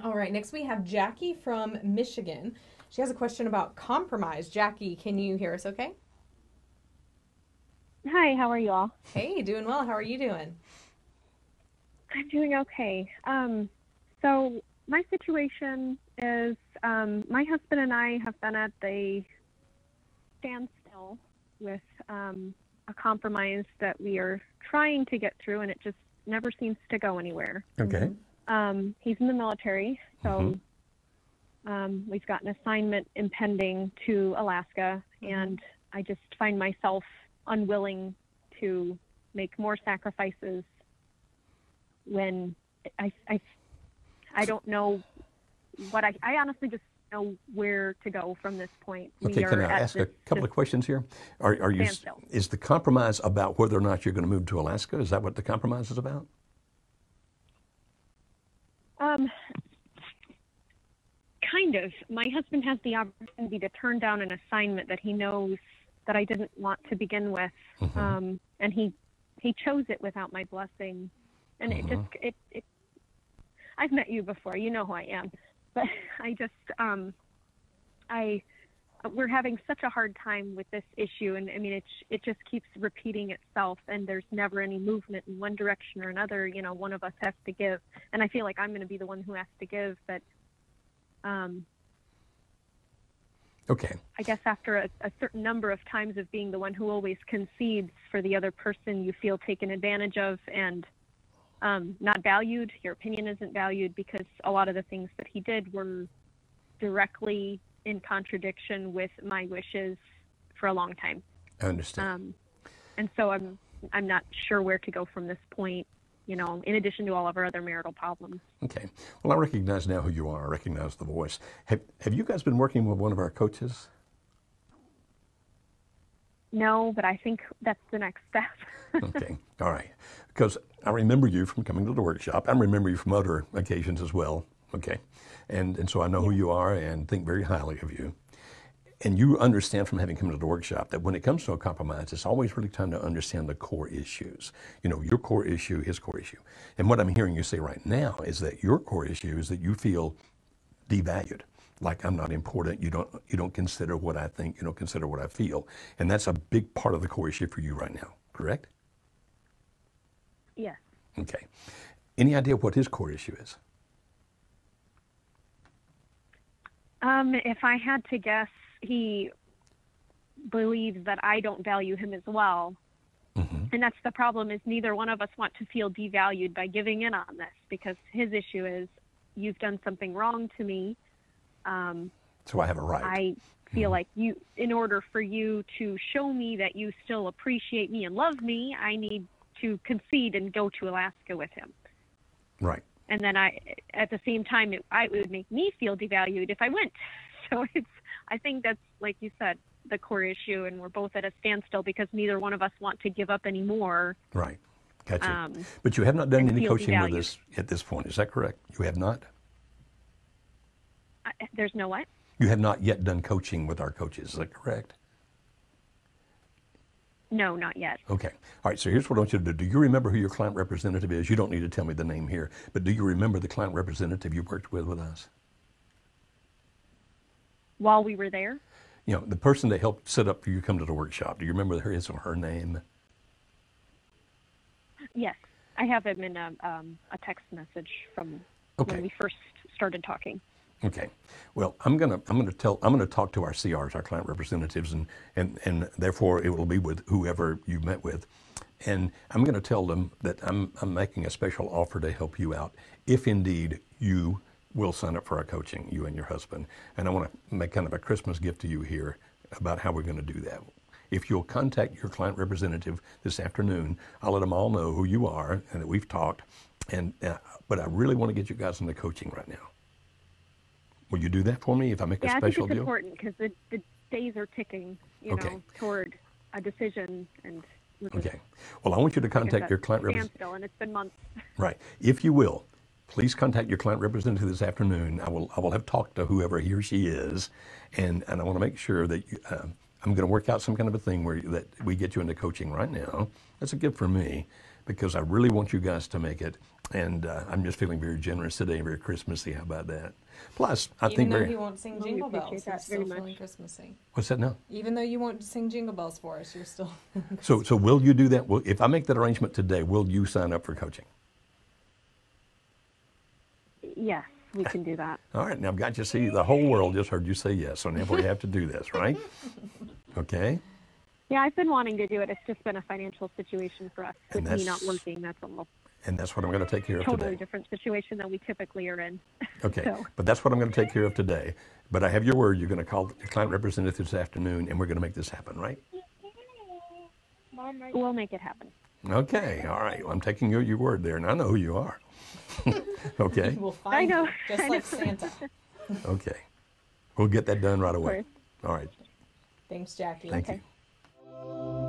All right, next we have Jackie from Michigan. She has a question about compromise. Jackie, can you hear us okay? Hi, how are you all? Hey, doing well. How are you doing? I'm doing okay. So my situation is my husband and I have been at the standstill with a compromise that we are trying to get through, and it just never seems to go anywhere. Okay. He's in the military, Mm-hmm. so we've got an assignment impending to Alaska, Mm-hmm. and I just find myself unwilling to make more sacrifices when I don't know what I honestly just know where to go from this point. Okay, We can are I at ask a couple this of questions here? Are you, standstill. is the compromise about whether or not you're going to move to Alaska? Is that what the compromise is about? Um, kind of. My husband has the opportunity to turn down an assignment that he knows that I didn't want to begin with, and he chose it without my blessing, and it I've met you before, you know who I am, but I just we're having such a hard time with this issue, and I mean it just keeps repeating itself, and there's never any movement in one direction or another. You know, one of us has to give, and I feel like I'm going to be the one who has to give, but Okay. I guess after a certain number of times of being the one who always concedes for the other person, you feel taken advantage of and not valued. Your opinion isn't valued because a lot of the things that he did were directly in contradiction with my wishes for a long time. I understand. And so I'm not sure where to go from this point, you know, in addition to all of our other marital problems. Okay. Well, I recognize now who you are. I recognize the voice. Have you guys been working with one of our coaches? No, but I think that's the next step. Okay. All right. Because I remember you from coming to the workshop. I remember you from other occasions as well. Okay. And so I know who you are and think very highly of you. And you understand from having come to the workshop that when it comes to a compromise, it's always really time to understand the core issues. You know, your core issue, his core issue. And what I'm hearing you say right now is that your core issue is that you feel devalued. Like I'm not important. You don't consider what I think. You don't consider what I feel. And that's a big part of the core issue for you right now, correct? Yes. Okay. Any idea what his core issue is? If I had to guess, he believes that I don't value him as well. Mm-hmm. And that's the problem, is neither one of us want to feel devalued by giving in on this, because his issue is, you've done something wrong to me. So I have a right. I feel like in order for you to show me that you still appreciate me and love me, I need to concede and go to Alaska with him. Right. And then at the same time, it would make me feel devalued if I went. So I think that's, like you said, the core issue, and we're both at a standstill because neither one of us want to give up anymore. Right. Gotcha. But you have not done any feel coaching with devalued. us at this point. Is that correct? You have not? There's no what? You have not yet done coaching with our coaches. Is that correct? No, not yet. Okay. All right. So here's what I want you to do. Do you remember who your client representative is? You don't need to tell me the name here, but do you remember the client representative you worked with us? While we were there? You know, the person that helped set up for you to come to the workshop. Do you remember his or her name? Yes. I have him in a text message from when we first started talking. Okay. Well, I'm gonna talk to our CRs, our client representatives, and therefore it will be with whoever you met with, and I'm going to tell them that I'm making a special offer to help you out if indeed you will sign up for our coaching, you and your husband. And I want to make kind of a Christmas gift to you here about how we're going to do that. If you'll contact your client representative this afternoon, I'll let them all know who you are and that we've talked. And but I really want to get you guys into coaching right now. Will you do that for me if I make a special deal? Yeah, I think it's important because the days are ticking, you know, toward a decision. And okay. Well, I want you to contact your client representative. And it's been months. Right. If you will, please contact your client representative this afternoon. I will have talked to whoever he or she is, and I want to make sure that I'm going to work out some kind of a thing that we get you into coaching right now. That's a gift for me. because I really want you guys to make it. And I'm just feeling very generous today, very Christmassy. How about that? Plus, I Even think though very. he won't sing We Jingle appreciate Bells, that you're still very much. feeling Christmassy. What's that now? Even though you won't sing Jingle Bells for us, you're still. So will you do that? Well, if I make that arrangement today, will you sign up for coaching? Yes, we can do that. All right, now I've got you. See, the whole world just heard you say yes, so now we have to do this, right? Okay. Yeah, I've been wanting to do it. It's just been a financial situation for us with And me not that's- working. That's all. And that's what I'm going to take care of Totally today. different situation than we typically are in. Okay, So. but that's what I'm going to take care of today. But I have your word. You're going to call your client representative this afternoon, and we're going to make this happen, right? We'll make it happen. Okay, all right. Well, I'm taking your word there, and I know who you are. Okay, We'll find know, you, just like Santa. okay. We'll get that done right away. course. All right, Thanks, Jackie. thank Okay. you.